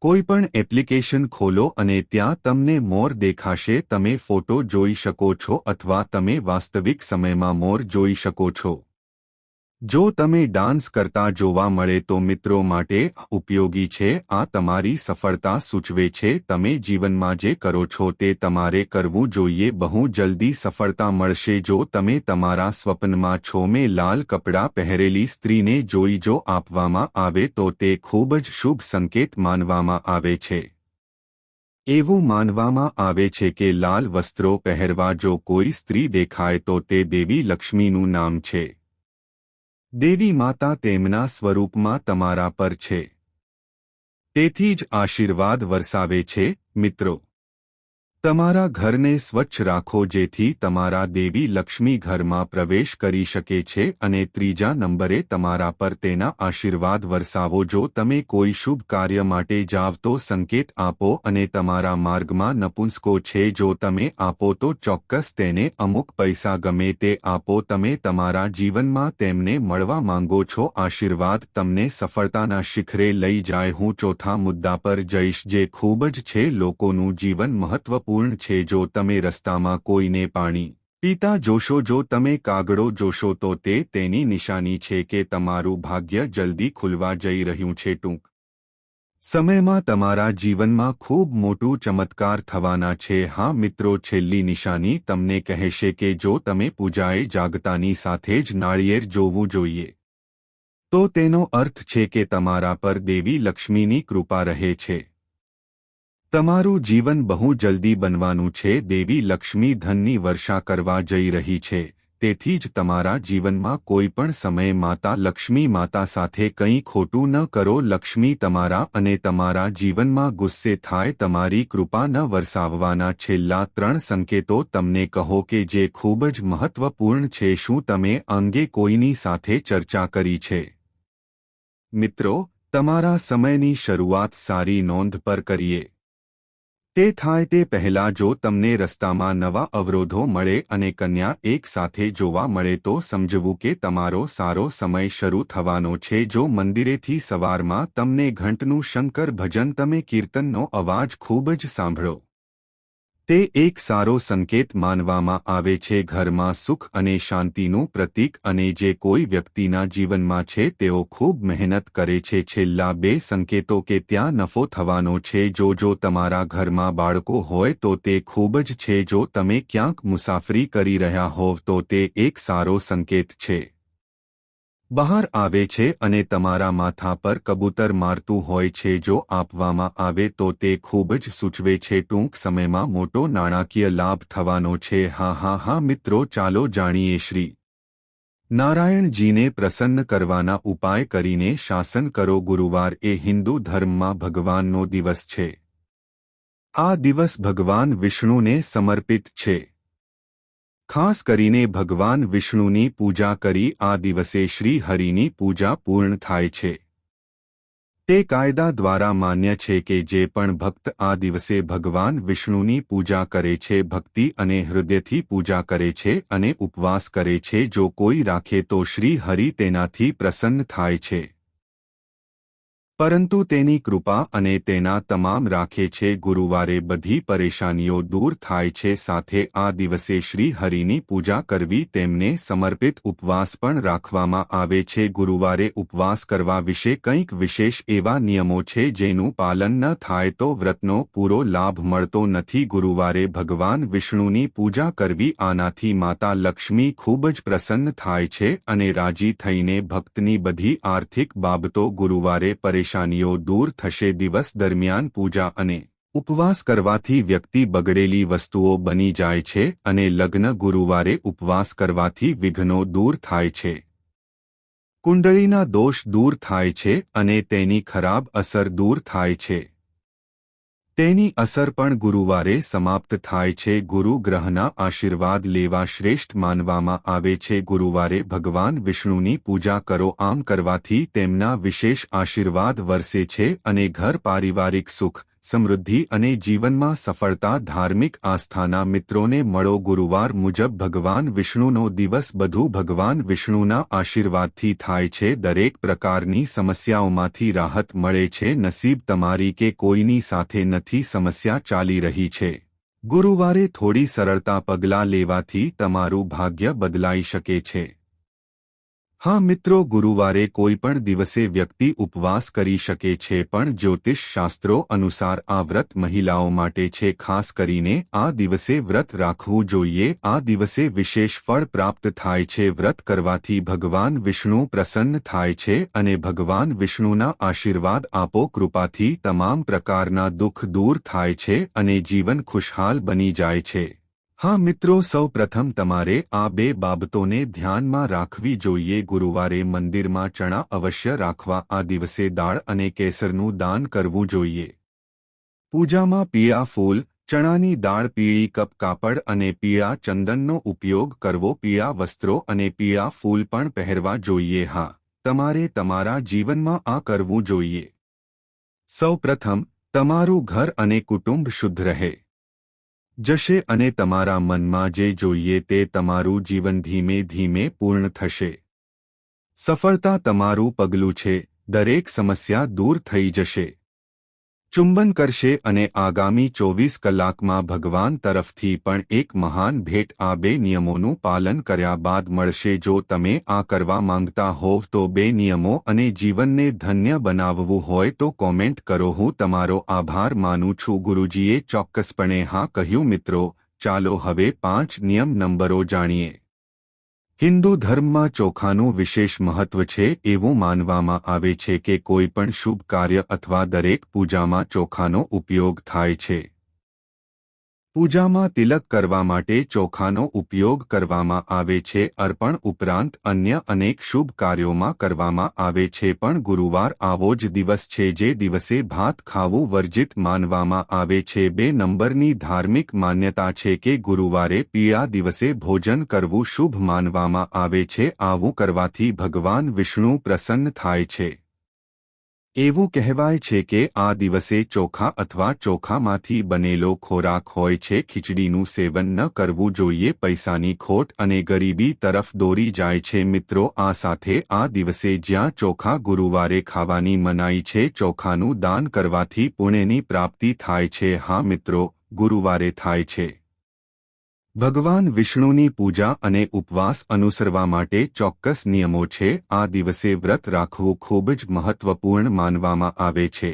કોઈ પણ એપ્લિકેશન ખોલો અને ત્યાં તમને મોર દેખાશે તમે ફોટો જોઈ શકો છો અથવા તમે વાસ્તવિક સમયમાં મોર જોઈ શકો છો જો તમે ડાન્સ કરતા જોવા મળે તો મિત્રો માટે ઉપયોગી છે આ તમારી સફળતા સૂચવે છે તમે જીવનમાં જે કરો છો તે તમારે કરવું જોઈએ બહુ જલ્દી સફળતા મળશે જો તમે તમારા સ્વપ્નમાં છો મેં લાલ કપડાં પહેરેલી સ્ત્રીને જોઈ જો આપવામાં આવે તો તે ખૂબ જ શુભ સંકેત માનવામાં આવે છે એવું માનવામાં આવે છે કે લાલ વસ્ત્રો પહેરવા જો કોઈ સ્ત્રી દેખાય તો તે દેવી લક્ષ્મીનું નામ છે દેવી માતા તેમના સ્વરૂપમાં તમારા પર છે તેથી જ આશીર્વાદ વરસાવે છે મિત્રો તમારા ઘરને સ્વચ્છ રાખો જેથી તમારા દેવી લક્ષ્મી ઘરમાં પ્રવેશ કરી શકે છે અને ત્રીજા નંબરે તમારા પર તેના આશીર્વાદ વરસાવો જો તમે કોઈ શુભ કાર્ય માટે જાવ તો સંકેત આપો અને તમારા માર્ગમાં નપુંસકો છે જો તમે આપો તો ચોક્કસ તેને અમુક પૈસા ગમે તે આપો તમે તમારા જીવનમાં તેમને મળવા માંગો છો આશીર્વાદ તમને સફળતાના શિખરે લઈ જાય હું ચોથા મુદ્દા પર જઈશ જે ખૂબ જ છે લોકોનું જીવન મહત્વપૂર્ણ છે જો તમે રસ્તામાં કોઈને પાણી પીતા જોશો જો તમે કાગડો જોશો તો તે તેની નિશાની છે કે તમારું ભાગ્ય જલ્દી ખુલવા જઈ રહ્યું છે ટૂંક સમયમાં તમારા જીવનમાં ખૂબ મોટું ચમત્કાર થવાના છે. હા મિત્રો, છેલ્લી નિશાની તમને કહેશે કે જો તમે પૂજાએ જાગતાની સાથે જ નાળિયેર જોવું જોઈએ તો તેનો અર્થ છે કે તમારા પર દેવી લક્ષ્મીની કૃપા રહે છે. તમારું જીવન બહુ જલ્દી બનવાનું છે. દેવી લક્ષ્મી ધનની વર્ષા કરવા જઈ રહી છે. તેથી જ તમારા જીવનમાં કોઈ પણ સમયે માતા લક્ષ્મી માતા સાથે કંઈ ખોટું ન કરો. લક્ષ્મી તમારા અને તમારા જીવનમાં ગુસ્સે થાય. તમારી કૃપા ન વરસાવવાના છેલ્લા 3 સંકેતો તમને કહો કે જે ખૂબ જ મહત્વપૂર્ણ છે. શું તમે અંગે કોઈની સાથે ચર્ચા કરી છે? મિત્રો, તમારા સમયની શરૂઆત સારી નોંધ પર કરીએ. તે થાય તે પહેલાં જો તમને રસ્તામાં નવા અવરોધો મળે અને કન્યા એક સાથે જોવા મળે તો સમજવું કે તમારો સારો સમય શરૂ થવાનો છે. જો મંદિરેથી સવારમાં તમને ઘંટનું શંકર ભજન તમે કીર્તનનો અવાજ ખૂબ જ સાંભળો, તે એક સારો સંકેત માનવામાં આવે છે. ઘરમાં સુખ અને શાંતિનું પ્રતીક અને જે કોઈ વ્યક્તિના જીવનમાં છે તેઓ ખૂબ મહેનત કરે છે. છેલ્લા 2 સંકેતો કે ત્યાં નફો થવાનો છે. જો તમારા ઘરમાં બાળકો હોય તો તે ખૂબ જ છે. જો તમે ક્યાંક મુસાફરી કરી રહ્યા હોવ તો તે એક સારો સંકેત છે. બહાર આવે છે અને તમારા માથા પર કબૂતર મારતું હોય છે. જો આપવામાં આવે તો તે ખૂબ જ સૂચવે છે ટૂંક સમયમાં મોટો નાણાકીય લાભ થવાનો છે. હા મિત્રો, ચાલો જાણીએ શ્રી નારાયણજીને પ્રસન્ન કરવાના ઉપાય કરીને શાસન કરો. ગુરુવાર એ હિન્દુ ધર્મમાં ભગવાનનો દિવસ છે. આ દિવસ ભગવાન વિષ્ણુને સમર્પિત છે. ખાસ કરીને ભગવાન વિષ્ણુની પૂજા કરી આ દિવસે શ્રી હરિની પૂજા પૂર્ણ થાય છે. તે કાયદા દ્વારા માન્ય છે કે જે પણ ભક્ત આ દિવસે ભગવાન વિષ્ણુની પૂજા કરે છે, ભક્તિ અને હૃદયથી પૂજા કરે છે અને ઉપવાસ કરે છે, જો કોઈ રાખે તો શ્રી હરિ તેનાથી પ્રસન્ન થાય છે. પરંતુ તેની કૃપા અને તેના તમામ રાખે છે. ગુરુવારે બધી પરેશાનીઓ દૂર થાય છે. સાથે આ દિવસે શ્રી હરિની પૂજા કરવી, તેમને સમર્પિત ઉપવાસ પણ રાખવામાં આવે છે. ગુરુવારે ઉપવાસ કરવા વિશે કંઈક વિશેષ એવા નિયમો છે જેનું પાલન ન થાય તો વ્રતનો પૂરો લાભ મળતો નથી. ગુરુવારે ભગવાન વિષ્ણુની પૂજા કરવી, આનાથી માતા લક્ષ્મી ખૂબ જ પ્રસન્ન થાય છે અને રાજી થઈને ભક્તની બધી આર્થિક બાબતો ગુરુવારે પરેશાનીઓ દૂર થશે. દિવસ દરમિયાન પૂજા અને ઉપવાસ કરવાથી વ્યક્તિ બગડેલી વસ્તુઓ બની જાય છે અને લગ્ન. ગુરુવારે ઉપવાસ કરવાથી વિઘ્નો દૂર થાય છે, કુંડળીના દોષ દૂર થાય છે અને તેની ખરાબ અસર દૂર થાય છે. તેની અસર પણ ગુરુવારે સમાપ્ત થાય છે. ગુરુ ગ્રહના આશીર્વાદ લેવા શ્રેષ્ઠ માનવામાં આવે છે. ગુરુવારે ભગવાન વિષ્ણુની પૂજા કરો. આમ કરવાથી તેમના વિશેષ આશીર્વાદ વરસે છે અને ઘર પારિવારિક સુખ, સમૃદ્ધિ અને જીવનમાં સફળતા. ધાર્મિક આસ્થાના મિત્રોને મળો. ગુરુવાર મુજબ ભગવાન વિષ્ણુનો દિવસ બધું ભગવાન વિષ્ણુના આશીર્વાદથી થાય છે. દરેક પ્રકારની સમસ્યાઓમાંથી રાહત મળે છે. નસીબ તમારી કે કોઈની સાથે નથી સમસ્યા ચાલી રહી છે. ગુરુવારે થોડી સરળતા પગલાં લેવાથી તમારું ભાગ્ય બદલાઈ શકે છે. હા મિત્રો, ગુરુવારે કોઈ પણ દિવસે વ્યક્તિ ઉપવાસ કરી શકે છે, પણ જ્યોતિષ શાસ્ત્રો અનુસાર આ વ્રત મહિલાઓ માટે છે. ખાસ કરીને આ દિવસે વ્રત રાખવું જોઈએ. આ દિવસે વિશેષ ફળ પ્રાપ્ત થાય છે. વ્રત કરવાથી ભગવાન વિષ્ણુ પ્રસન્ન થાય છે અને ભગવાન વિષ્ણુના આશીર્વાદ આપો. કૃપાથી તમામ પ્રકારના દુઃખ દૂર થાય છે અને જીવન ખુશહાલ બની જાય છે. હા મિત્રો, સૌ પ્રથમ તમારે આ 2 બાબતોને ધ્યાનમાં રાખવી જોઈએ. ગુરુવારે મંદિરમાં ચણા અવશ્ય રાખવા. આ દિવસે દાળ અને કેસરનું દાન કરવું જોઈએ. પૂજામાં પીળા ફૂલ, ચણાની દાળ, પીળી કપ કાપડ અને પીળા ચંદનનો ઉપયોગ કરવો. પીળા વસ્ત્રો અને પીળા ફૂલ પણ પહેરવા જોઈએ. હા, તમારે તમારા જીવનમાં આ કરવું જોઈએ. સૌ પ્રથમ, તમારું ઘર અને કુટુંબ શુદ્ધ રહે જશે અને તમારા મનમાં જે જોઈએ તે તમારું જીવન ધીમે ધીમે પૂર્ણ થશે. સફળતા તમારું પગલું છે. દરેક સમસ્યા દૂર થઈ જશે. ચુંબન કરશે અને આગામી 24 કલાકમાં ભગવાન તરફથી પણ એક મહાન ભેટ આ બે નિયમોનું પાલન કર્યા બાદ મળશે. જો તમે આ કરવા માંગતા હોવ તો બે નિયમો અને જીવનને ધન્ય બનાવવું હોય તો કોમેન્ટ કરો. હું તમારો આભાર માનું છું. ગુરુજીએ ચોક્કસપણે હા કહ્યું. મિત્રો, ચાલો હવે 5 નિયમ નંબરો જાણીએ. હિન્દુ ધર્મમાં ચોખાનું વિશેષ મહત્વ છે. એવું માનવામાં આવે છે કે કોઈ પણ શુભ કાર્ય અથવા દરેક પૂજામાં ચોખાનો ઉપયોગ થાય છે. પૂજામાં તિલક કરવા માટે ચોખાનો ઉપયોગ કરવામાં આવે છે. અર્પણ ઉપરાંત અન્ય અનેક શુભ કાર્યોમાં કરવામાં આવે છે. પણ ગુરુવાર આવો જ દિવસ છે જે દિવસે ભાત ખાવું વર્જિત માનવામાં આવે છે. 2 નંબરની ધાર્મિક માન્યતા છે કે ગુરુવારે પીળા દિવસે ભોજન કરવું શુભ માનવામાં આવે છે. આવું કરવાથી ભગવાન વિષ્ણુ પ્રસન્ન થાય છે. એવું કહેવાય છે કે આ દિવસે ચોખા અથવા ચોખામાંથી બનેલો ખોરાક હોય છે. ખીચડીનું સેવન ન કરવું જોઈએ. પૈસાની ખોટ અને ગરીબી તરફ દોરી જાય છે. મિત્રો, આ સાથે આ દિવસે જ્યાં ચોખા ગુરુવારે ખાવાની મનાઈ છે, ચોખાનું દાન કરવાથી પુણ્યની પ્રાપ્તિ થાય છે. હા મિત્રો, ગુરુવારે થાય છે ભગવાન વિષ્ણુની પૂજા અને ઉપવાસ અનુસરવા માટે ચોક્કસ નિયમો છે. આ દિવસે વ્રત રાખવું ખૂબ જ મહત્વપૂર્ણ માનવામાં આવે છે.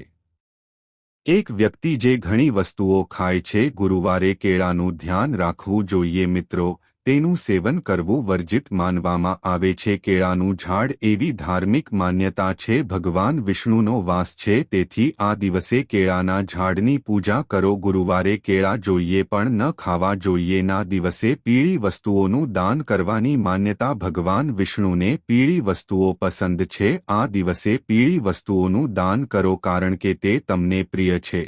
એક વ્યક્તિ જે ઘણી વસ્તુઓ ખાય છે, ગુરુવારે કેળાનું ધ્યાન રાખવું જોઈએ. મિત્રો, તેનું સેવન કરવું વર્જિત માનવામાં આવે છે. કેળાનું ઝાડ એવી ધાર્મિક માન્યતા છે ભગવાન વિષ્ણુનો વાસ છે. તેથી આ દિવસે કેળાના ઝાડની પૂજા કરો. ગુરુવારે કેળા જોઈએ પણ ન ખાવા જોઈએ. ના દિવસે પીળી વસ્તુઓનું દાન કરવાની માન્યતા. ભગવાન વિષ્ણુને પીળી વસ્તુઓ પસંદ છે. આ દિવસે પીળી વસ્તુઓનું દાન કરો કારણ કે તે તમને પ્રિય છે.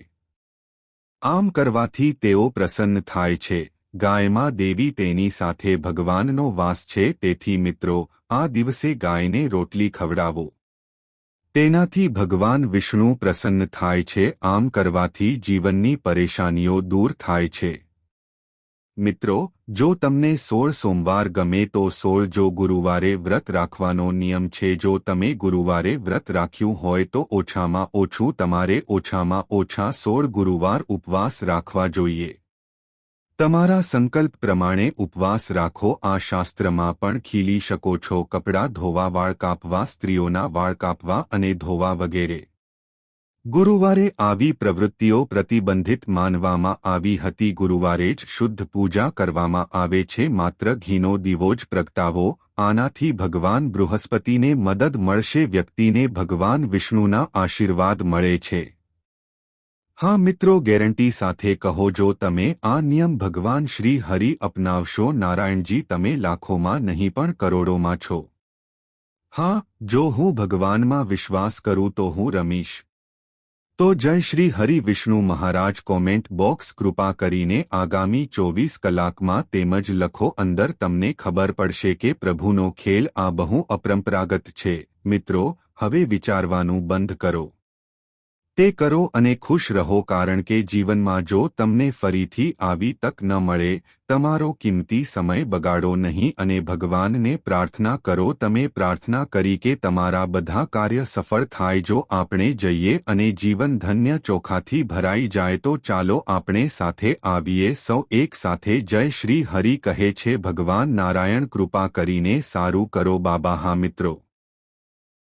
આમ કરવાથી તેઓ પ્રસન્ન થાય છે. ગાયમાં દેવી તેની સાથે ભગવાનનો વાસ છે. તેથી મિત્રો, આ દિવસે ગાયને રોટલી ખવડાવો. તેનાથી ભગવાન વિષ્ણુ પ્રસન્ન થાય છે. આમ કરવાથી જીવનની પરેશાનીઓ દૂર થાય છે. મિત્રો, જો તમને 16 સોમવાર ગમે તો 16 જો ગુરુવારે વ્રત રાખવાનો નિયમ છે. જો તમે ગુરુવારે વ્રત રાખ્યું હોય તો ઓછામાં ઓછું તમારે ઓછામાં ઓછા 16 ગુરુવાર ઉપવાસ રાખવા જોઈએ. તમારા સંકલ્પ પ્રમાણે ઉપવાસ રાખો. આ શાસ્ત્રમાં પણ ખીલી શકો છો. કપડાં ધોવા, વાળ કાપવા, સ્ત્રીઓના વાળ કાપવા અને ધોવા વગેરે. ગુરુવારે આવી પ્રવૃત્તિઓ પ્રતિબંધિત માનવામાં આવી હતી. ગુરુવારે જ શુદ્ધ પૂજા કરવામાં આવે છે. માત્ર ઘીનો દીવો જ પ્રગટાવો. આનાથી ભગવાન બૃહસ્પતિને મદદ મળશે. વ્યક્તિને ભગવાન વિષ્ણુના આશીર્વાદ મળે છે. હા મિત્રો, ગેરંટી સાથે કહો, જો તમે આ નિયમ ભગવાન શ્રી હરિ અપનાવશો, નારાયણજી, તમે લાખોમાં નહીં પણ કરોડોમાં છો. હા, જો હું ભગવાનમાં વિશ્વાસ કરું તો હું રમીશ. તો જય શ્રી હરિ વિષ્ણુ મહારાજ. કોમેન્ટ બોક્સ કૃપા કરીને આગામી 24 કલાકમાં તેમજ લખો. અંદર તમને ખબર પડશે કે પ્રભુનો ખેલ આ બહુ અપરંપરાગત છે. મિત્રો, હવે વિચારવાનું બંધ કરો. તે કરો અને ખુશ રહો કારણ કે જીવનમાં જો તમને ફરીથી આવી તક ન મળે, તમારો કિંમતી સમય બગાડો નહીં અને ભગવાનને પ્રાર્થના કરો. તમે પ્રાર્થના કરી કે તમારા બધા કાર્ય સફળ થાય. જો આપણે જઈએ અને જીવન ધન્ય ચોખાથી ભરાઈ જાય તો ચાલો આપણે સાથે આવીએ. સૌ એક સાથે જય શ્રી હરિ કહે છે ભગવાન નારાયણ. કૃપા કરીને સારું કરો બાબા. હા મિત્રો.